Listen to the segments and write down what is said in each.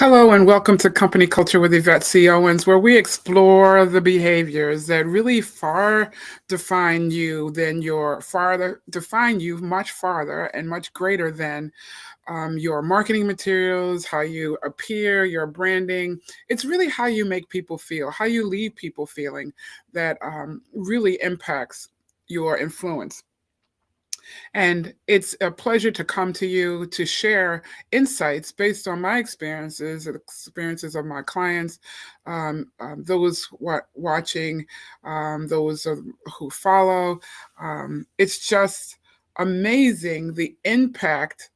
Hello and welcome to Company Culture with Yvette C. Owens, where we explore the behaviors that really far define you than your farther define you much farther and much greater than your marketing materials, how you appear, your branding. It's really how you make people feel, how you leave people feeling that really impacts your influence. And it's a pleasure to come to you to share insights based on my experiences, the experiences of my clients, those watching, those who follow. It's just amazing the impact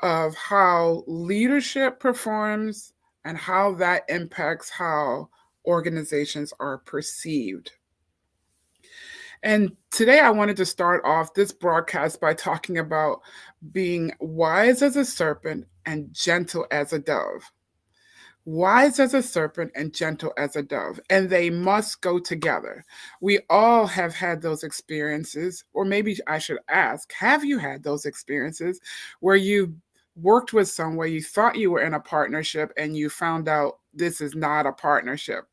of how leadership performs and how that impacts how organizations are perceived. And today I wanted to start off this broadcast by talking about being wise as a serpent and gentle as a dove. Wise as a serpent and gentle as a dove, and they must go together. We all have had those experiences, or maybe I should ask, have you had those experiences where you worked with someone, you thought you were in a partnership, and you found out this is not a partnership?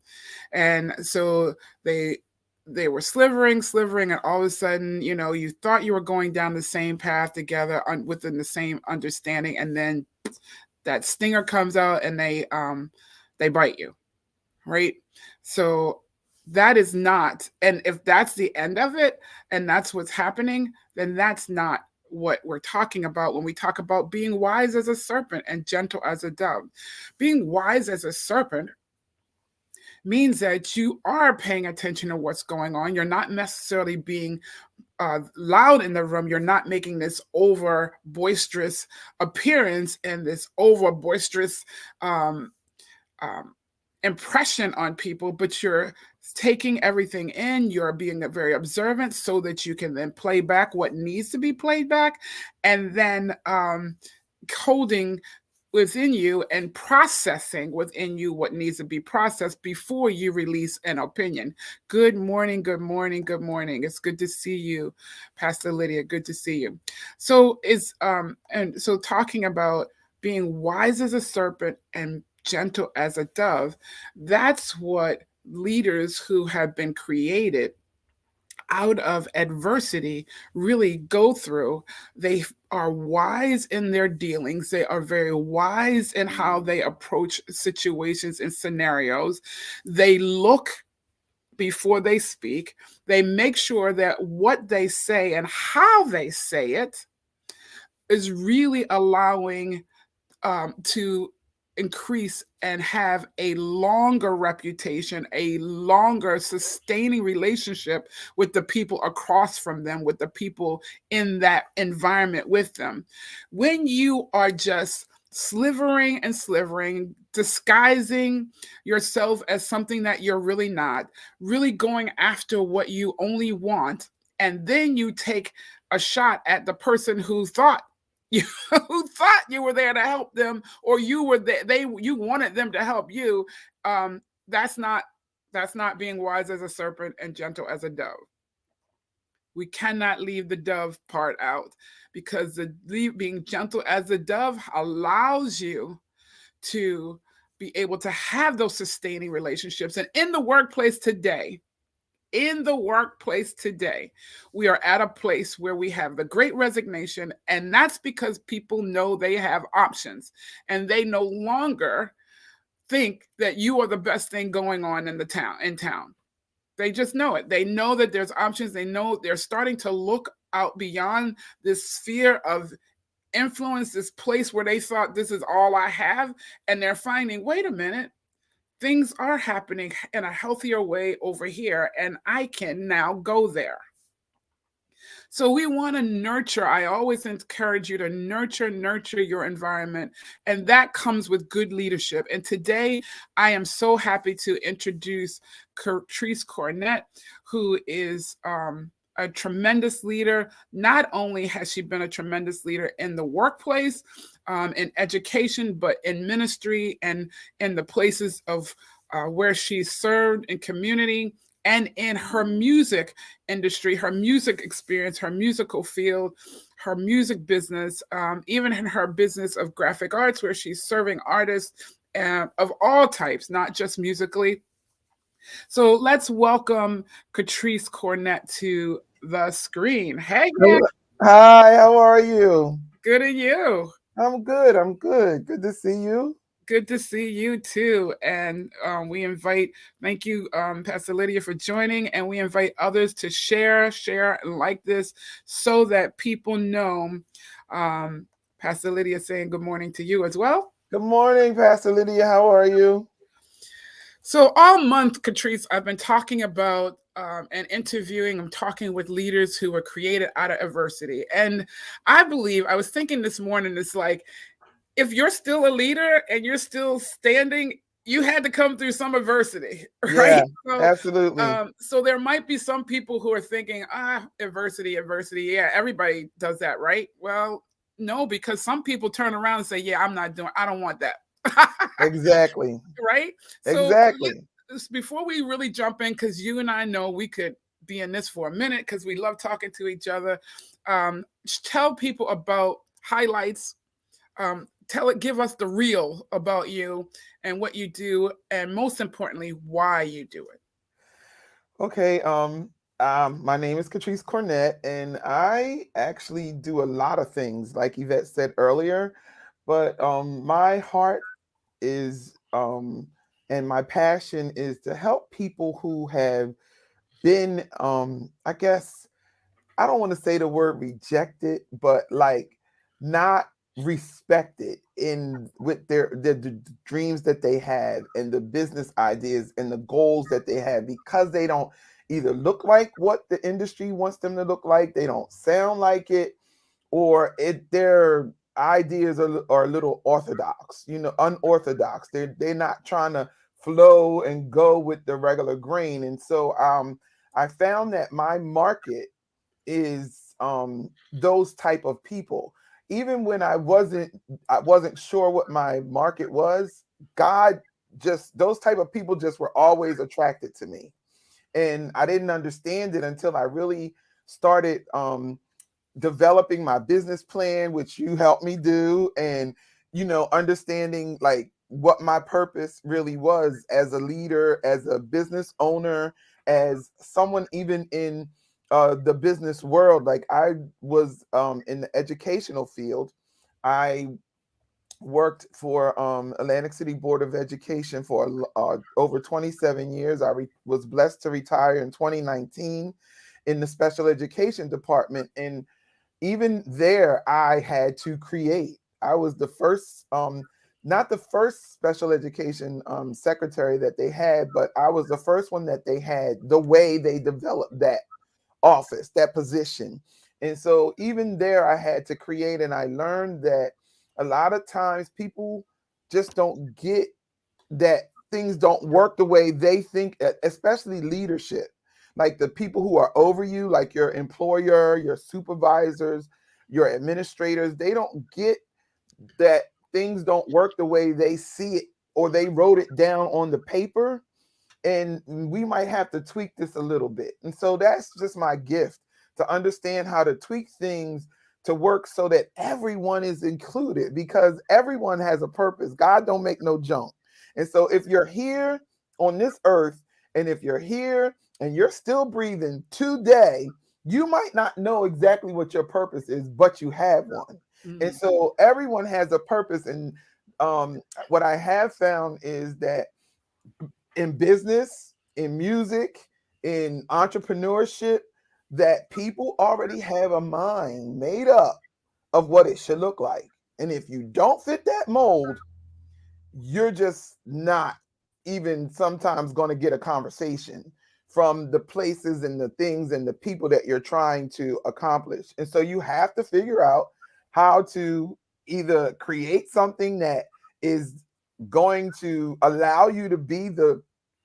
And so they were slivering, and all of a sudden, you thought you were going down the same path together within the same understanding, and then that stinger comes out and they bite you, right? So that is not, and if that's the end of it and that's what's happening, then that's not what we're talking about when we talk about being wise as a serpent and gentle as a dove. Being wise as a serpent means that you are paying attention to what's going on. You're not necessarily being loud in the room. You're not making this over boisterous appearance and this over boisterous impression on people, but you're taking everything in. You're being very observant so that you can then play back what needs to be played back, and then holding within you and processing within you what needs to be processed before you release an opinion. Good morning, good morning, good morning. It's good to see you, Pastor Lydia. Good to see you. So talking about being wise as a serpent and gentle as a dove, that's what leaders who have been created out of adversity really go through. They are wise in their dealings. They are very wise in how they approach situations and scenarios. They look before they speak. They make sure that what they say and how they say it is really allowing to increase and have a longer reputation, a longer sustaining relationship with the people across from them, with the people in that environment with them. When you are just slivering and slivering, disguising yourself as something that you're really not, really going after what you only want, and then you take a shot at the person who thought you who thought you were there to help them, or you were there, you wanted them to help you. That's not being wise as a serpent and gentle as a dove. We cannot leave the dove part out, because being gentle as a dove allows you to be able to have those sustaining relationships. And in the workplace today, we are at a place where we have the great resignation, and that's because people know they have options, and they no longer think that you are the best thing going on in town. They just know it. They know that there's options. They know they're starting to look out beyond this sphere of influence, this place where they thought this is all I have, and they're finding, wait a minute, things are happening in a healthier way over here, and I can now go there. So we want to nurture. I always encourage you to nurture your environment, and that comes with good leadership. And today, I am so happy to introduce Katrice Cornett, who is a tremendous leader. Not only has she been a tremendous leader in the workplace, in education, but in ministry and in the places of where she served in community, and in her music industry, her music experience, her musical field, her music business, even in her business of graphic arts, where she's serving artists of all types, not just musically. So let's welcome Katrice Cornett to the screen. Hey, man. Hi, how are you? Good to you. I'm good. I'm good. Good to see you. Good to see you too. And thank you, Pastor Lydia, for joining. And we invite others to share, and like this so that people know. Um, Pastor Lydia saying good morning to you as well. Good morning, Pastor Lydia. How are you? So all month, Katrice, I've been talking about and interviewing. I'm talking with leaders who were created out of adversity. And I believe, I was thinking this morning, it's like, if you're still a leader and you're still standing, you had to come through some adversity, Yeah, right? absolutely. So there might be some people who are thinking, adversity. Yeah, everybody does that, right? Well, no, because some people turn around and say, yeah, I don't want that. Exactly. Right? So Exactly. before we really jump in, because you and I know we could be in this for a minute because we love talking to each other. Tell people about highlights. Give us the real about you and what you do, and most importantly, why you do it. Okay. My name is Katrice Cornett, and I actually do a lot of things, like Yvette said earlier. But my heart is and my passion is to help people who have been I guess I don't want to say the word rejected, but like not respected in with the dreams that they have and the business ideas and the goals that they have, because they don't either look like what the industry wants them to look like, they don't sound like it, or their ideas are a little orthodox, unorthodox. They're not trying to flow and go with the regular grain. And so I found that my market is those type of people. Even when I wasn't sure what my market was, God just those type of people just were always attracted to me. And I didn't understand it until I really started developing my business plan, which you helped me do, and understanding like what my purpose really was as a leader, as a business owner, as someone even in the business world. Like I was in the educational field. I worked for Atlantic City Board of Education for over 27 years. Was blessed to retire in 2019 in the special education department, and even there I had to create. I was the first not the first special education secretary that they had, but I was the first one that they had, the way they developed that office, that position. And so even there I had to create, and I learned that a lot of times people just don't get that things don't work the way they think, especially leadership. Like the people who are over you, like your employer, your supervisors, your administrators, they don't get that things don't work the way they see it or they wrote it down on the paper, and we might have to tweak this a little bit. And so that's just my gift, to understand how to tweak things to work so that everyone is included, because everyone has a purpose. God don't make no junk. And so if you're here on this earth, and if you're here and you're still breathing today, you might not know exactly what your purpose is, but you have one. And so everyone has a purpose. And what I have found is that in business, in music, in entrepreneurship, that people already have a mind made up of what it should look like. And if you don't fit that mold, you're just not even sometimes going to get a conversation from the places and the things and the people that you're trying to accomplish. And so you have to figure out how to either create something that is going to allow you to be the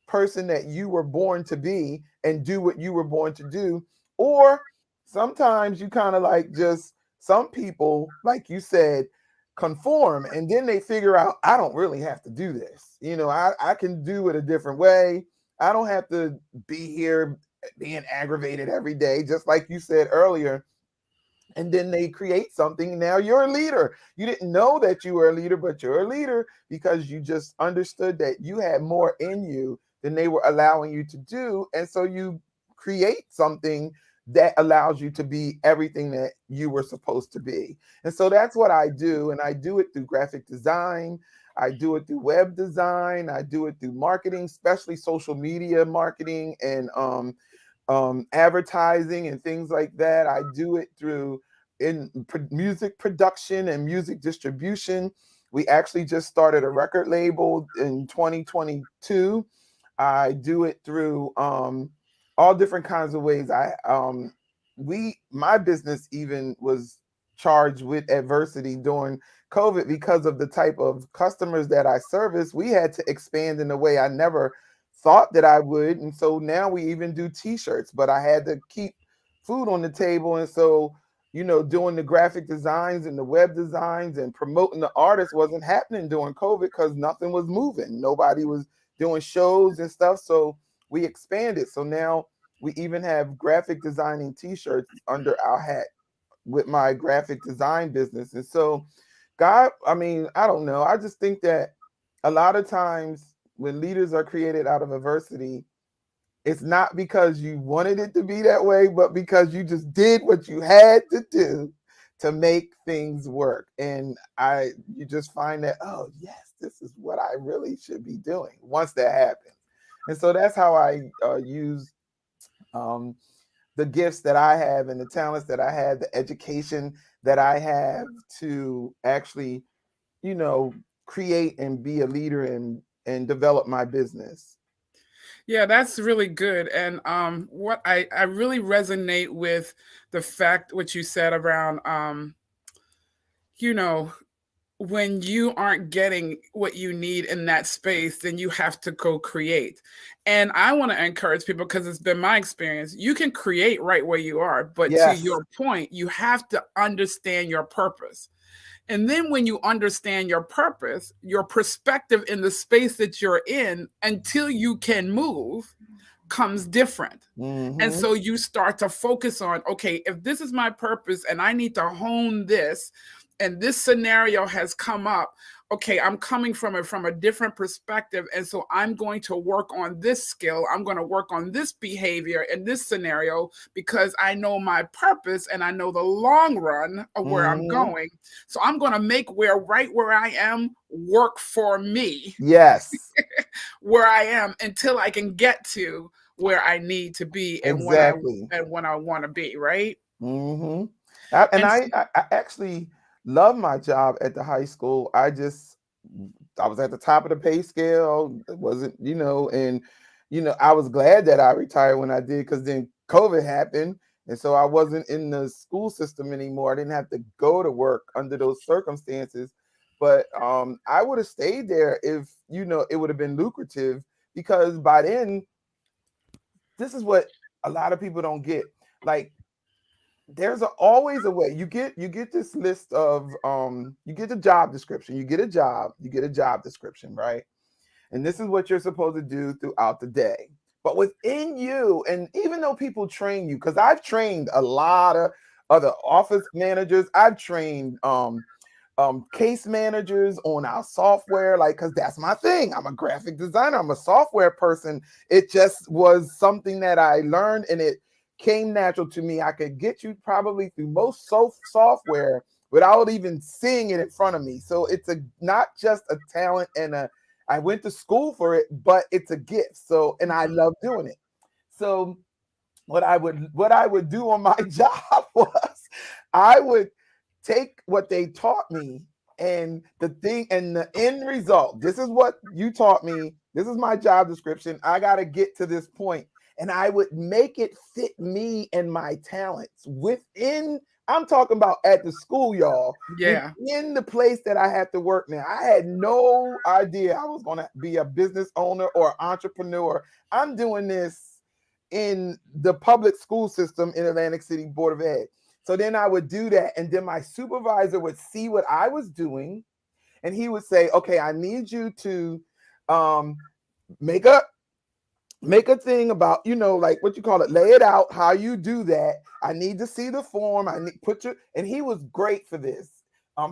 person that you were born to be and do what you were born to do. Or sometimes you kind of like, just some people, like you said, conform, and then they figure out, I don't really have to do this. I can do it a different way. I don't have to be here being aggravated every day. Just like you said earlier, and then they create something. Now you're a leader. You didn't know that you were a leader, but you're a leader because you just understood that you had more in you than they were allowing you to do. And so you create something that allows you to be everything that you were supposed to be. And so that's what I do. And I do it through graphic design. I do it through web design. I do it through marketing, especially social media marketing and advertising and things like that. I do it through music production and music distribution. We actually just started a record label in 2022. I do it through all different kinds of ways. My business even was charged with adversity during COVID because of the type of customers that I service. We had to expand in a way I never thought that I would. And so now we even do t-shirts, but I had to keep food on the table. And so, doing the graphic designs and the web designs and promoting the artists wasn't happening during COVID because nothing was moving. Nobody was doing shows and stuff. So we expanded. So now we even have graphic designing t-shirts under our hat with my graphic design business. And so God, I mean, I don't know. I just think that a lot of times when leaders are created out of adversity, it's not because you wanted it to be that way, but because you just did what you had to do to make things work. And you just find that, oh yes, this is what I really should be doing once that happens. And so that's how I use the gifts that I have and the talents that I have, the education that I have to actually, create and be a leader and develop my business. Yeah, that's really good. And what I really resonate with the fact what you said around you know, when you aren't getting what you need in that space, then you have to go create. And I want to encourage people because it's been my experience. You can create right where you are, but to Yes. your point, you have to understand your purpose. And then when you understand your purpose, your perspective in the space that you're in until you can move comes different. And Mm-hmm. so you start to focus on, okay, if this is my purpose and I need to hone this, and this scenario has come up, okay, I'm coming from a different perspective. And so I'm going to work on this skill. I'm going to work on this behavior in this scenario because I know my purpose and I know the long run of where I'm Mm-hmm. going. So I'm going to make right where I am work for me Yes. where I am until I can get to where I need to be and Exactly. when I want to be, right? Mm-hmm. I actually love my job at the high school. I was at the top of the pay scale. It wasn't, and I was glad that I retired when I did because then COVID happened. And so I wasn't in the school system anymore. I didn't have to go to work under those circumstances. But I would have stayed there if, it would have been lucrative because by then, this is what a lot of people don't get. Like always a way. You get this list of you get the job description. You get a job description, right? And this is what you're supposed to do throughout the day. But within you, and even though people train you, because I've trained a lot of other office managers, I've trained case managers on our software, like, because that's my thing. I'm a graphic designer, I'm a software person. It just was something that I learned and it came natural to me. I could get you probably through most software without even seeing it in front of me. So it's not just a talent I went to school for it, but it's a gift. So, and I love doing it. So what I would do on my job was I would take what they taught me and the end result. This is what you taught me. This is my job description. I got to get to this point. And I would make it fit me and my talents within. I'm talking about at the school, y'all. Yeah. Within the place that I had to work now. I had no idea I was going to be a business owner or entrepreneur. I'm doing this in the public school system in Atlantic City Board of Ed. So then I would do that. And then my supervisor would see what I was doing. And he would say, okay, I need you to make make a thing about, like what you call it, lay it out how you do that. I need to see the form. I need and he was great for this.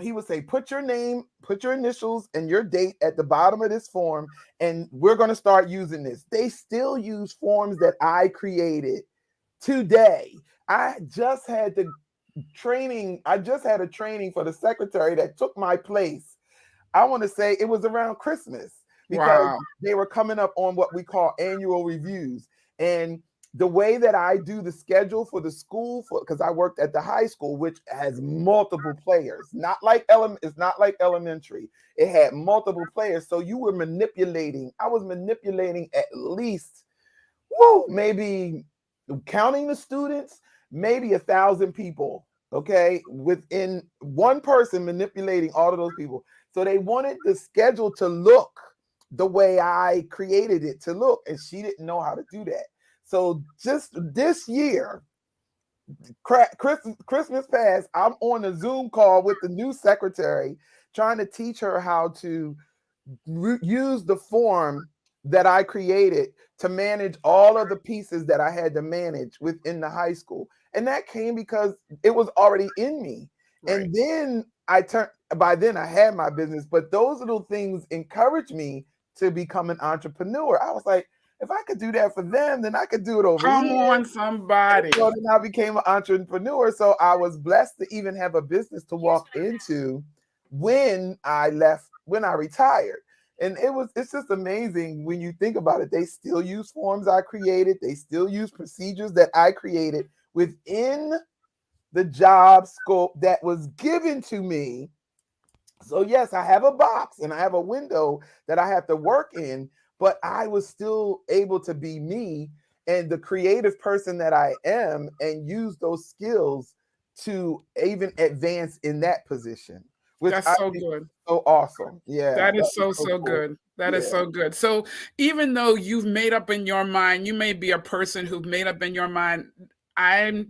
He would say, put your name, put your initials and your date at the bottom of this form, and we're going to start using this. They still use forms that I created today. I just had a training for the secretary that took my place. I want to say it was around Christmas, because Wow. they were coming up on what we call annual reviews. And the way that I do the schedule for the school, because I worked at the high school, which has multiple players, it's not like elementary. It had multiple players. So you were manipulating. I was manipulating at least, maybe, counting the students, maybe 1,000 people. Okay, within one person manipulating all of those people. So they wanted the schedule to look the way I created it to look, and she didn't know how to do that. So just this year, Christmas past, I'm on a Zoom call with the new secretary, trying to teach her how to use the form that I created to manage all of the pieces that I had to manage within the high school. And that came because it was already in me. Right. And then by then I had my business, but those little things encouraged me to become an entrepreneur. I was like, if I could do that for them, then I could do it over Come here. on, somebody. So then I became an entrepreneur. So I was blessed to even have a business to walk into when I retired. And it's just amazing when you think about it. They still use forms I created. They still use procedures that I created within the job scope that was given to me. So yes, I have a box and I have a window that I have to work in, but I was still able to be me and the creative person that I am, and use those skills to even advance in that position, which That's I so think good. so awesome. Yeah. That is so cool. good. That is Yeah. so good. So even though you've made up in your mind, you may be a person who've made up in your mind,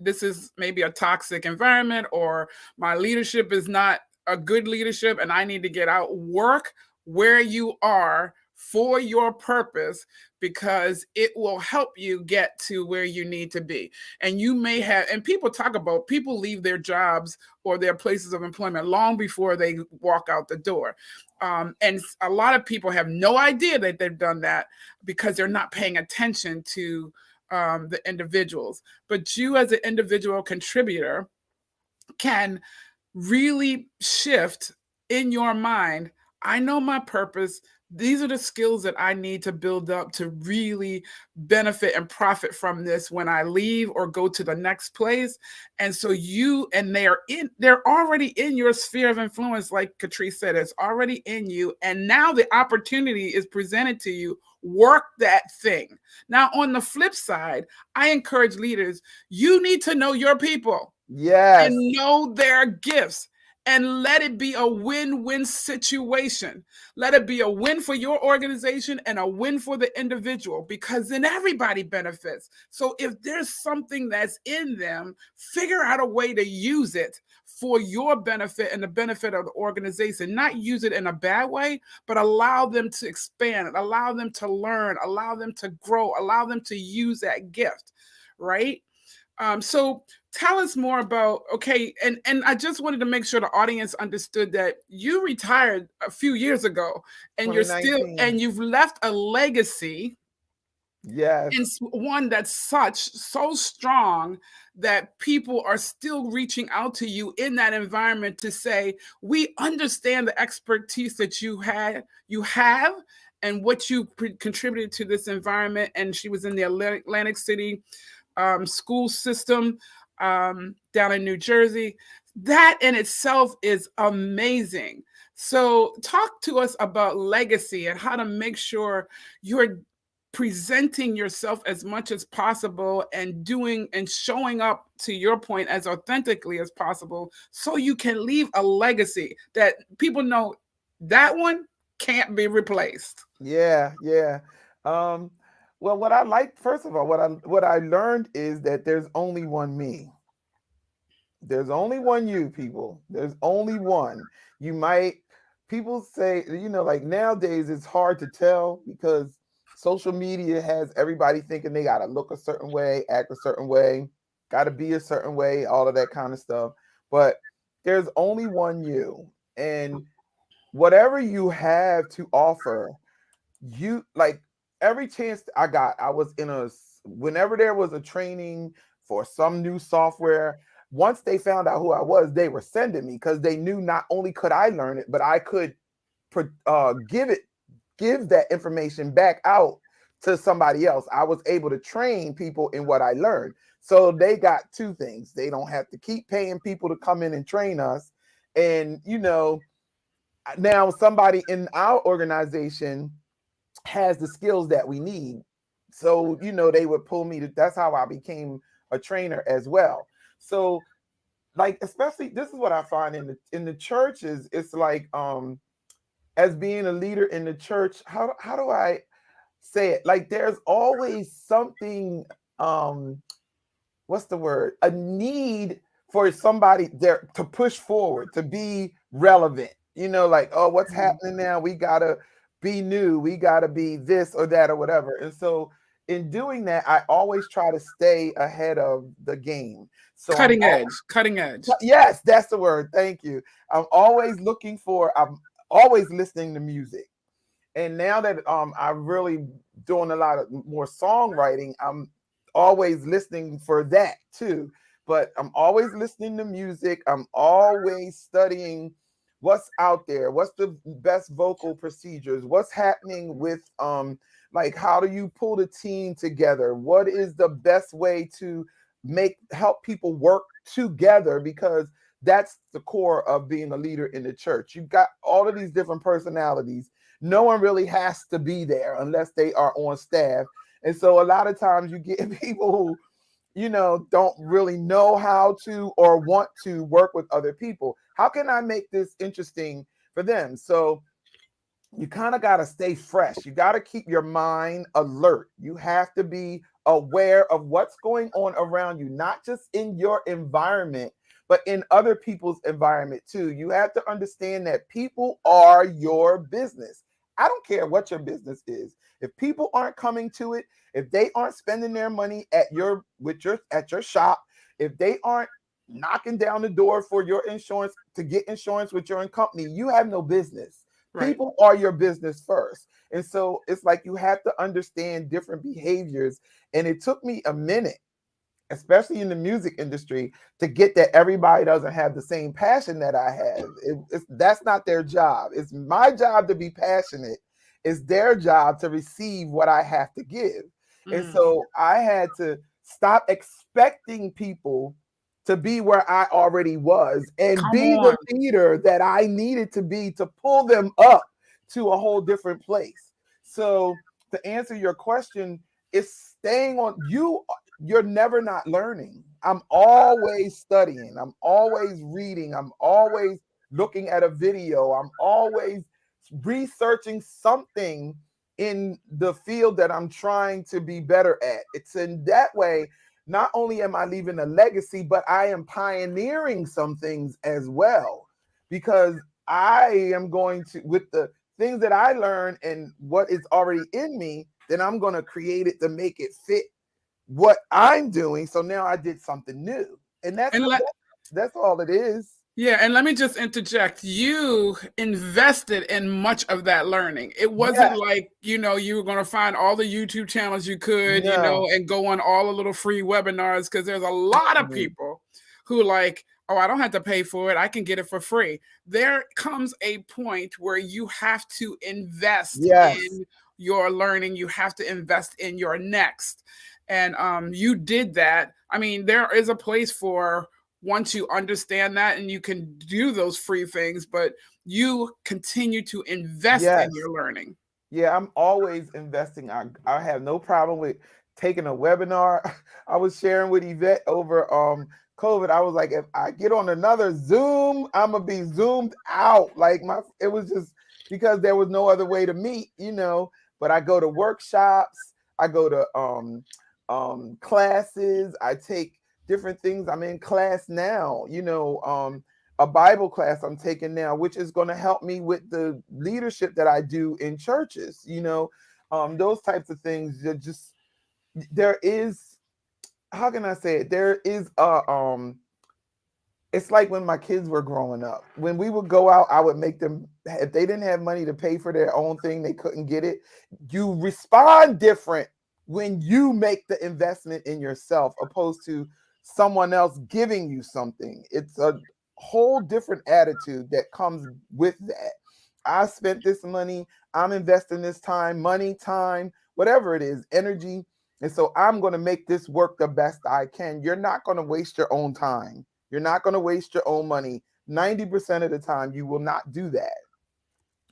this is maybe a toxic environment, or my leadership is not a good leadership and I need to get out. Work where you are for your purpose, because it will help you get to where you need to be. And you may have, and people talk about, people leave their jobs or their places of employment long before they walk out the door. And a lot of people have no idea that they've done that because they're not paying attention to the individuals. But you, as an individual contributor, can really shift in your mind. I know my purpose. These are the skills that I need to build up to really benefit and profit from this when I leave or go to the next place. And so they're already in your sphere of influence, like Katrice said, it's already in you. And now the opportunity is presented to you. Work that thing. Now, on the flip side, I encourage leaders, you need to know your people. Yes. And know their gifts, and let it be a win-win situation. Let it be a win for your organization and a win for the individual, because then everybody benefits. So if there's something that's in them, figure out a way to use it for your benefit and the benefit of the organization. Not use it in a bad way, but allow them to expand, allow them to learn, allow them to grow, allow them to use that gift, right? So tell us more about, and I just wanted to make sure the audience understood that you retired a few years ago, and you've left a legacy. Yes. And one that's so strong that people are still reaching out to you in that environment to say, we understand the expertise that you have and what you contributed to this environment. And she was in the Atlantic City school system down in New Jersey. That in itself is amazing. So talk to us about legacy and how to make sure you're presenting yourself as much as possible and doing and showing up, to your point, as authentically as possible, so you can leave a legacy that people know that one can't be replaced. Yeah. Well, what I like, first of all, what I learned is that there's only one me. There's only one you, people. There's only one. People say, like nowadays it's hard to tell because social media has everybody thinking they got to look a certain way, act a certain way, got to be a certain way, all of that kind of stuff. But there's only one you. And whatever you have to offer, you like every chance I got, I was in whenever there was a training for some new software, once they found out who I was, they were sending me because they knew not only could I learn it, but I could give that information back out to somebody else. I was able to train people in what I learned. So they got two things. They don't have to keep paying people to come in and train us. And, now somebody in our organization has the skills that we need. So, they would pull me that's how I became a trainer as well. So, like, especially this is what I find in the churches, it's like as being a leader in the church, how do I say it? Like there's always something, what's the word? A need for somebody there to push forward, to be relevant. Like, oh, what's happening now? We gotta be new. We gotta be this or that or whatever. And so in doing that, I always try to stay ahead of the game. So cutting edge. Yes, that's the word. Thank you. I'm always listening to music. And now that I'm really doing a lot of more songwriting, I'm always listening for that too. But I'm always listening to music. I'm always studying what's out there, what's the best vocal procedures, what's happening with like how do you pull the team together? What is the best way to help people work together? Because that's the core of being a leader in the church. You've got all of these different personalities. No one really has to be there unless they are on staff. And so a lot of times you get people who, don't really know how to or want to work with other people. How can I make this interesting for them? So you kind of got to stay fresh. You got to keep your mind alert. You have to be aware of what's going on around you, not just in your environment, but in other people's environment too. You have to understand that people are your business. I don't care what your business is. If people aren't coming to it, if they aren't spending their money at your shop, if they aren't knocking down the door for your insurance to get insurance with your own company, you have no business. Right. People are your business first. And so it's like you have to understand different behaviors. And it took me a minute, especially in the music industry, to get that everybody doesn't have the same passion that I have. That's not their job. It's my job to be passionate. It's their job to receive what I have to give. And so I had to stop expecting people to be where I already was and be the leader that I needed to be to pull them up to a whole different place. So to answer your question, it's staying on you. You're never not learning. I'm always studying. I'm always reading. I'm always looking at a video. I'm always researching something in the field that I'm trying to be better at. It's in that way, not only am I leaving a legacy, but I am pioneering some things as well, because I am going to, with the things that I learn and what is already in me, then I'm going to create it to make it fit what I'm doing. So now I did something new, and that's all it is. Yeah, and let me just interject. You invested in much of that learning. It wasn't like, you were going to find all the YouTube channels you could, and go on all the little free webinars, because there's a lot of people who like, oh, I don't have to pay for it. I can get it for free. There comes a point where you have to invest in your learning. You have to invest in your next. And you did that. I mean, there is a place for once you understand that, and you can do those free things, but you continue to invest in your learning. Yeah, I'm always investing. I have no problem with taking a webinar. I was sharing with Yvette over COVID. I was like, if I get on another Zoom, I'm gonna be zoomed out. Like it was just because there was no other way to meet, But I go to workshops, I go to classes, I take different things. I'm in class now, a Bible class I'm taking now, which is going to help me with the leadership that I do in churches. Those types of things. There is, how can I say it? There is it's like when my kids were growing up. When we would go out, I would make them, if they didn't have money to pay for their own thing, they couldn't get it. You respond different when you make the investment in yourself opposed to someone else giving you something. It's a whole different attitude that comes with that. I spent this money, I'm investing this time, money, time, whatever it is, energy. And so I'm going to make this work the best I can. You're not going to waste your own time. You're not going to waste your own money. 90% of the time, you will not do that.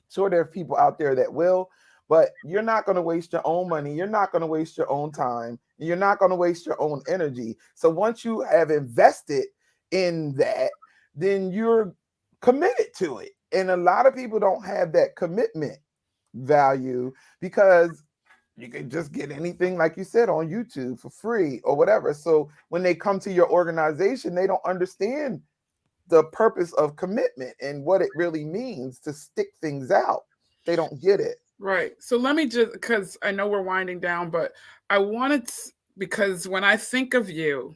Sure, there are people out there that will, but you're not going to waste your own money. You're not going to waste your own time. And you're not going to waste your own energy. So once you have invested in that, then you're committed to it. And a lot of people don't have that commitment value because you can just get anything, like you said, on YouTube for free or whatever. So when they come to your organization, they don't understand the purpose of commitment and what it really means to stick things out. They don't get it. Right. So let me just, because I know we're winding down, but I wanted to, because when I think of you,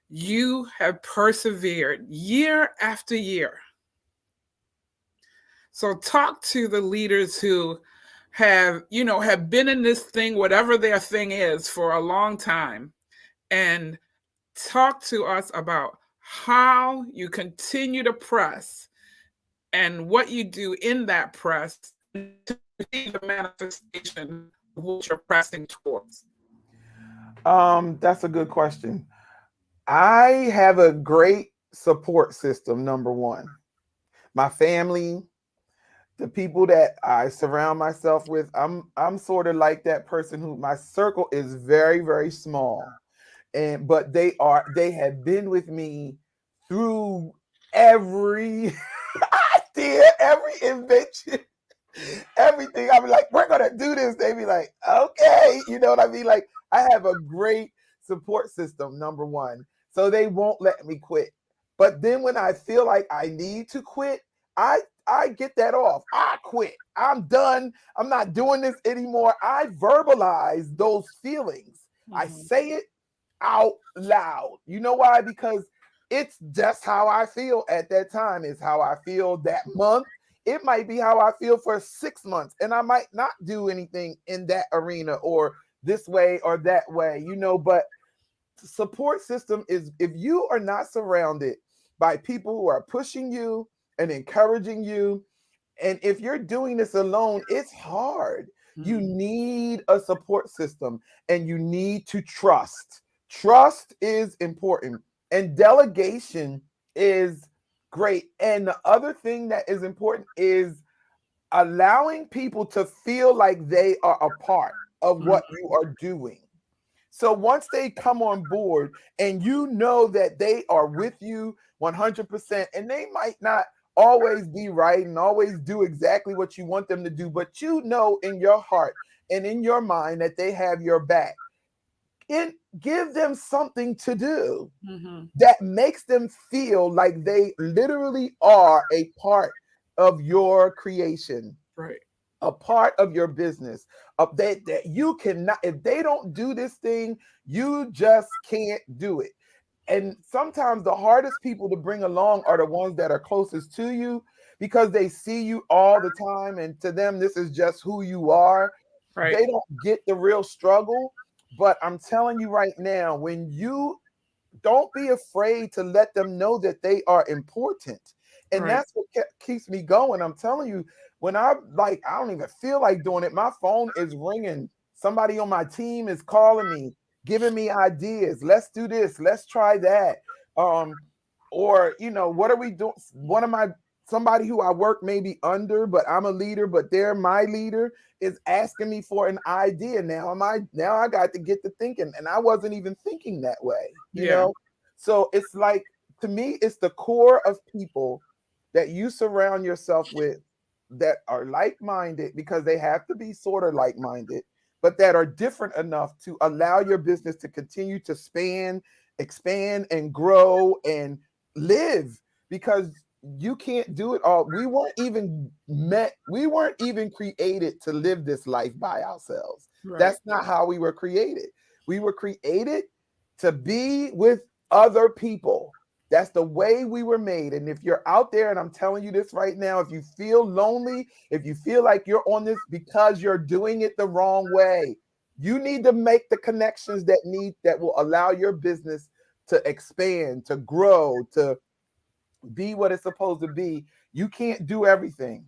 you have persevered year after year. So talk to the leaders who have been in this thing, whatever their thing is, for a long time, and talk to us about how you continue to press and what you do in that press to see the manifestation of what you're pressing towards. That's a good question. I have a great support system, number one. My family, the people that I surround myself with, I'm sort of like that person who, my circle is very, very small. But they have been with me through every idea, every invention, everything. I'm like, we're gonna do this. They be like, okay, you know what I mean? Like, I have a great support system, number one. So they won't let me quit. But then when I feel like I need to quit, I get that off. I quit. I'm done. I'm not doing this anymore. I verbalize those feelings. Mm-hmm. I say it out loud. You know why? Because it's just how I feel at that time. It's how I feel that month. It might be how I feel for 6 months, and I might not do anything in that arena or this way or that way, but support system is, if you are not surrounded by people who are pushing you and encouraging you, and if you're doing this alone, it's hard. Mm-hmm. You need a support system, and you need to trust. Trust is important, and delegation is great. And the other thing that is important is allowing people to feel like they are a part of what you are doing. So once they come on board and you know that they are with you 100%, and they might not always be right and always do exactly what you want them to do, but you know in your heart and in your mind that they have your back, and give them something to do that makes them feel like they literally are a part of your creation, right? A part of your business, that you cannot, if they don't do this thing, you just can't do it. And sometimes the hardest people to bring along are the ones that are closest to you, because they see you all the time, and to them, this is just who you are. Right. They don't get the real struggle. But I'm telling you right now, when you don't be afraid to let them know that they are important. And that's what keeps me going. I'm telling you, when I don't even feel like doing it, my phone is ringing. Somebody on my team is calling me, giving me ideas. Let's do this. Let's try that. Or, what are we doing? Somebody who I work maybe under, but I'm a leader, but they're my leader, is asking me for an idea. Now I got to get to thinking, and I wasn't even thinking that way, you know? So it's like, to me, it's the core of people that you surround yourself with that are like-minded, because they have to be sort of like-minded, but that are different enough to allow your business to continue to expand and grow and live. Because you can't do it all. We weren't even created to live this life by ourselves. Right. That's not how we were created. We were created to be with other people. That's the way we were made. And if you're out there, and I'm telling you this right now, if you feel lonely, if you feel like you're on this because you're doing it the wrong way, you need to make the connections that will allow your business to expand, to grow, to be what it's supposed to be. You can't do everything.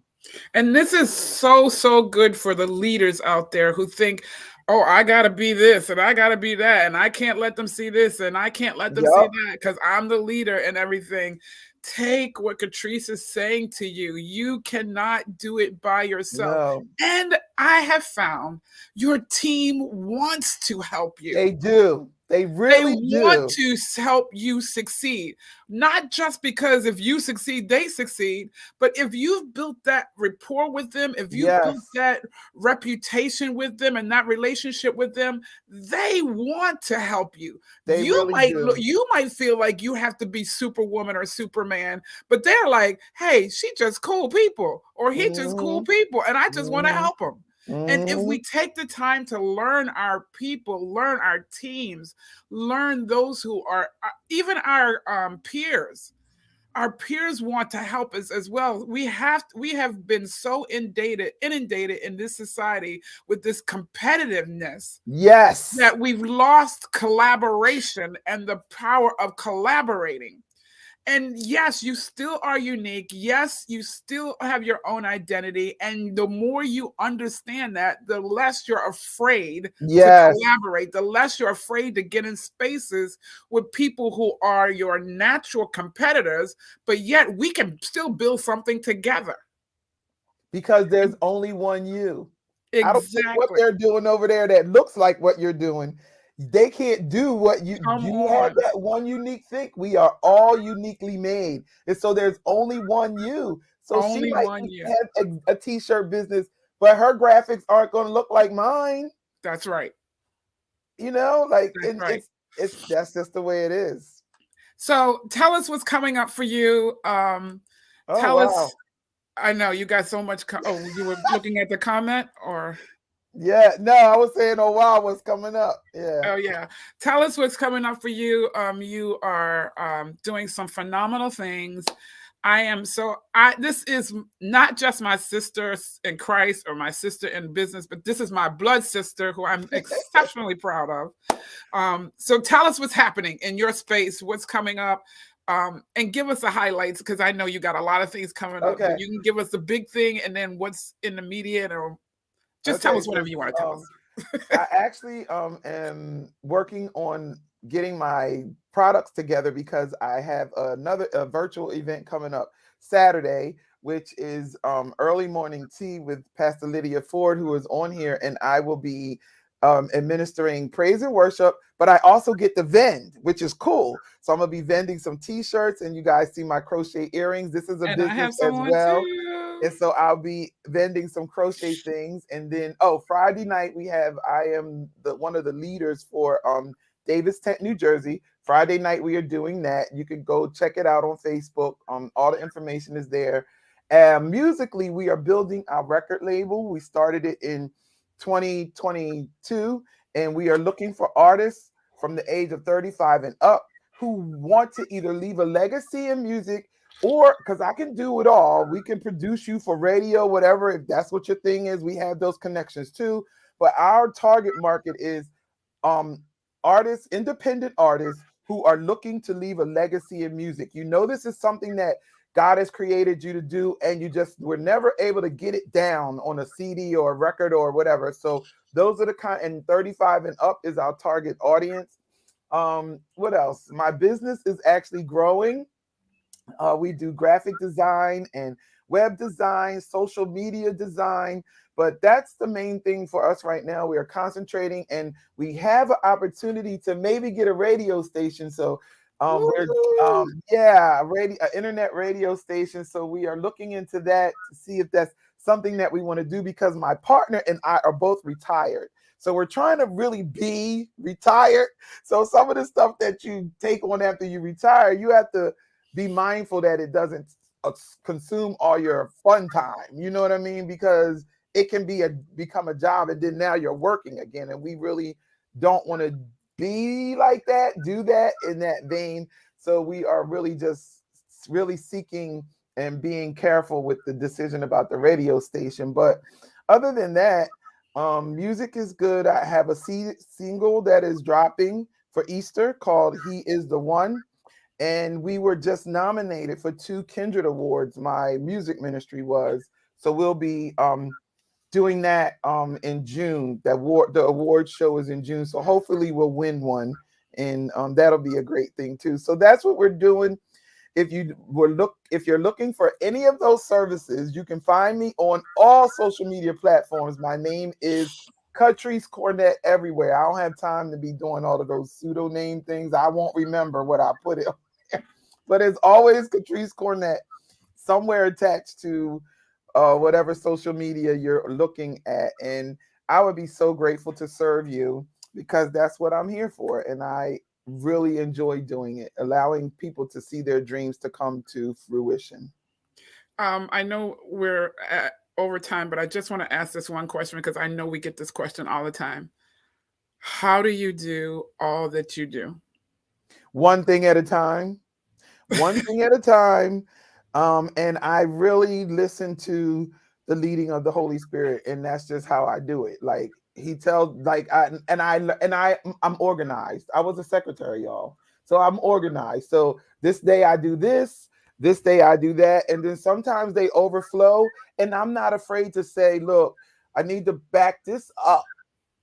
And this is so good for the leaders out there who think, oh, I got to be this and I got to be that. And I can't let them see this and I can't let them see that because I'm the leader and everything. Take what Katrice is saying to you. You cannot do it by yourself. No. And I have found your team wants to help you. They do. They really do. They want to help you succeed, not just because if you succeed, they succeed, but if you've built that rapport with them, if you've built that reputation with them and that relationship with them, they want to help you. You might feel like you have to be Superwoman or Superman, but they're like, hey, she just cool people, or he just cool people, and I just want to help them. And if we take the time to learn our people, learn our teams, learn those who are even our peers want to help us as well. We have been so inundated in this society with this competitiveness. Yes. That we've lost collaboration and the power of collaborating. And yes, you still are unique. Yes, you still have your own identity. And the more you understand that, the less you're afraid to collaborate, the less you're afraid to get in spaces with people who are your natural competitors, but yet we can still build something together. Because there's only one you. Exactly. I don't care what they're doing over there that looks like what you're doing. They can't do what you have, that one unique thing. We are all uniquely made. And so there's only one you. So she might have a t-shirt business, but her graphics aren't going to look like mine. That's right. You know, like that's just the way it is. So tell us what's coming up for you. Tell us. I know you got so much. You were looking at the comment or? Yeah, no, I was saying, oh wow, what's coming up? Yeah. Oh yeah. Tell us what's coming up for you. You are doing some phenomenal things. This is not just my sister in Christ or my sister in business, but this is my blood sister who I'm exceptionally proud of. So tell us what's happening in your space, what's coming up. And give us the highlights because I know you got a lot of things coming up. But you can give us the big thing and then what's in the media or just tell us whatever you want to tell us. I actually am working on getting my products together because I have a virtual event coming up Saturday, which is early morning tea with Pastor Lydia Ford, who is on here, and I will be administering praise and worship, but I also get to vend, which is cool. So I'm gonna be vending some t-shirts, and you guys see my crochet earrings. This is a business as well. And so I'll be vending some crochet things. And then Friday night I am one of the leaders for Davis Tent, New Jersey. Friday night we are doing that. You can go check it out on Facebook. All the information is there. Musically, we are building our record label. We started it in 2022, and we are looking for artists from the age of 35 and up who want to either leave a legacy in music, or because I can do it all. We can produce you for radio, whatever, if that's what your thing is. We have those connections too. But our target market is artists, independent artists who are looking to leave a legacy in music. You know, this is something that God has created you to do, and you just were never able to get it down on a CD or a record or whatever. So those are the kind, and 35 and up is our target audience. What else? My business is actually growing. We do graphic design and web design, social media design, but that's the main thing for us right now. We are concentrating, and we have an opportunity to maybe get a radio station. So internet radio station. So we are looking into that to see if that's something that we want to do, because my partner and I are both retired. So we're trying to really be retired. So some of the stuff that you take on after you retire, you have to be mindful that it doesn't consume all your fun time. You know what I mean? Because it can become a job, and then now you're working again. And we really don't want to be like that, do that in that vein. So we are really just really seeking and being careful with the decision about the radio station. But other than that, music is good. I have a single that is dropping for Easter called He Is the One. And we were just nominated for 2 Kindred Awards. My music ministry was. So we'll be doing that in June. The award show is in June. So hopefully we'll win one. And that'll be a great thing too. So that's what we're doing. If you're looking for any of those services, you can find me on all social media platforms. My name is Katrice Cornett everywhere. I don't have time to be doing all of those pseudo name things. I won't remember what I put it on there. But it's always Katrice Cornett somewhere attached to whatever social media you're looking at. And I would be so grateful to serve you, because that's what I'm here for. And I really enjoy doing it, allowing people to see their dreams to come to fruition. I know we're at over time, but I just want to ask this one question, because I know we get this question all the time. How do you do all that you do? One thing at a time. One thing at a time. And I really listen to the leading of the Holy Spirit, and that's just how I do it. Like he tells, like I'm organized. I was a secretary, y'all, so I'm organized. So this day I do this day I do that, and then sometimes they overflow, and I'm not afraid to say, look, I need to back this up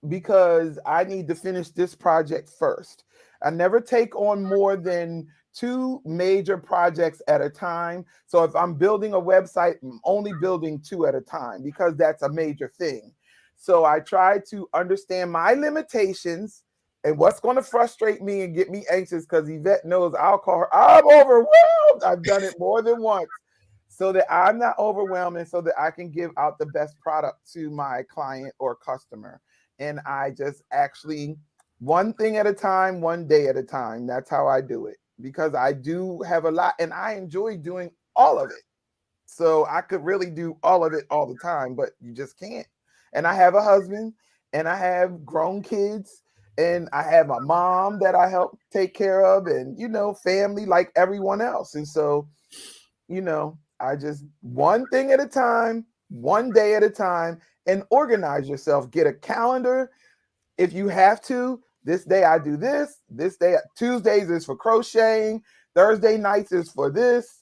because I need to finish this project first. I never take on more than 2 major projects at a time. So if I'm building a website, I'm only building 2 at a time, because that's a major thing. So I try to understand my limitations and what's going to frustrate me and get me anxious, because Yvette knows I'll call her, I'm overwhelmed. I've done it more than once, so that I'm not overwhelmed, and so that I can give out the best product to my client or customer. And I just actually, one thing at a time, one day at a time. That's how I do it, because I do have a lot, and I enjoy doing all of it. So I could really do all of it all the time, but you just can't. And I have a husband, and I have grown kids, and I have my mom that I help take care of, and, family like everyone else. And so, I just, one thing at a time, one day at a time, and organize yourself. Get a calendar if you have to. This day I do this. This day, Tuesdays is for crocheting. Thursday nights is for this.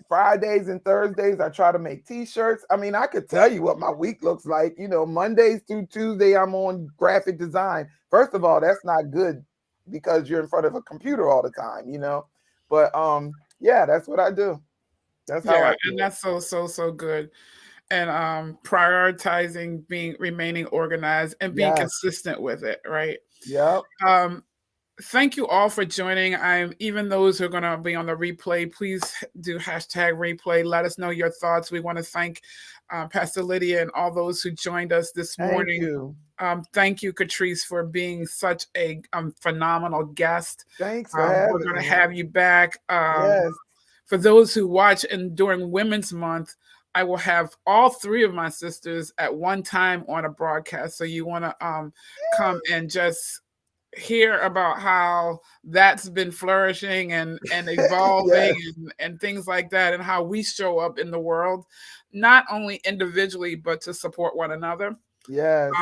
Fridays and Thursdays, I try to make t-shirts. I mean, I could tell you what my week looks like. Mondays through Tuesday, I'm on graphic design. First of all, that's not good, because you're in front of a computer all the time, But yeah, that's what I do. That's how I do and it. that's so good. And prioritizing, remaining organized, and being Yes. consistent with it, right? Yep. Thank you all for joining. Even those who are going to be on the replay, please do #replay. Let us know your thoughts. We want to thank Pastor Lydia and all those who joined us this morning. Thank you, Katrice, for being such a phenomenal guest. Thanks for having me. We're going to have you back. Yes. For those who watch, and during Women's Month, I will have all 3 of my sisters at one time on a broadcast. So you want to come and just hear about how that's been flourishing and evolving Yes. and things like that, and how we show up in the world, not only individually, but to support one another. Yes.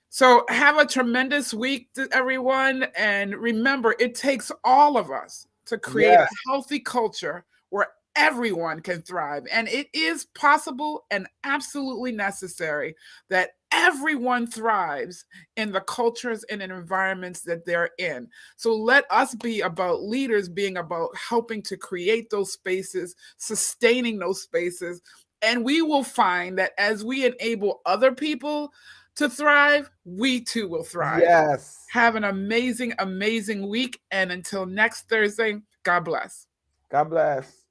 So have a tremendous week, everyone. And remember, it takes all of us to create a healthy culture where everyone can thrive. And it is possible and absolutely necessary that everyone thrives in the cultures and environments that they're in. So let us be about leaders being about helping to create those spaces, sustaining those spaces. And we will find that as we enable other people to thrive, we too will thrive. Yes. Have an amazing, amazing week. And until next Thursday, God bless. God bless.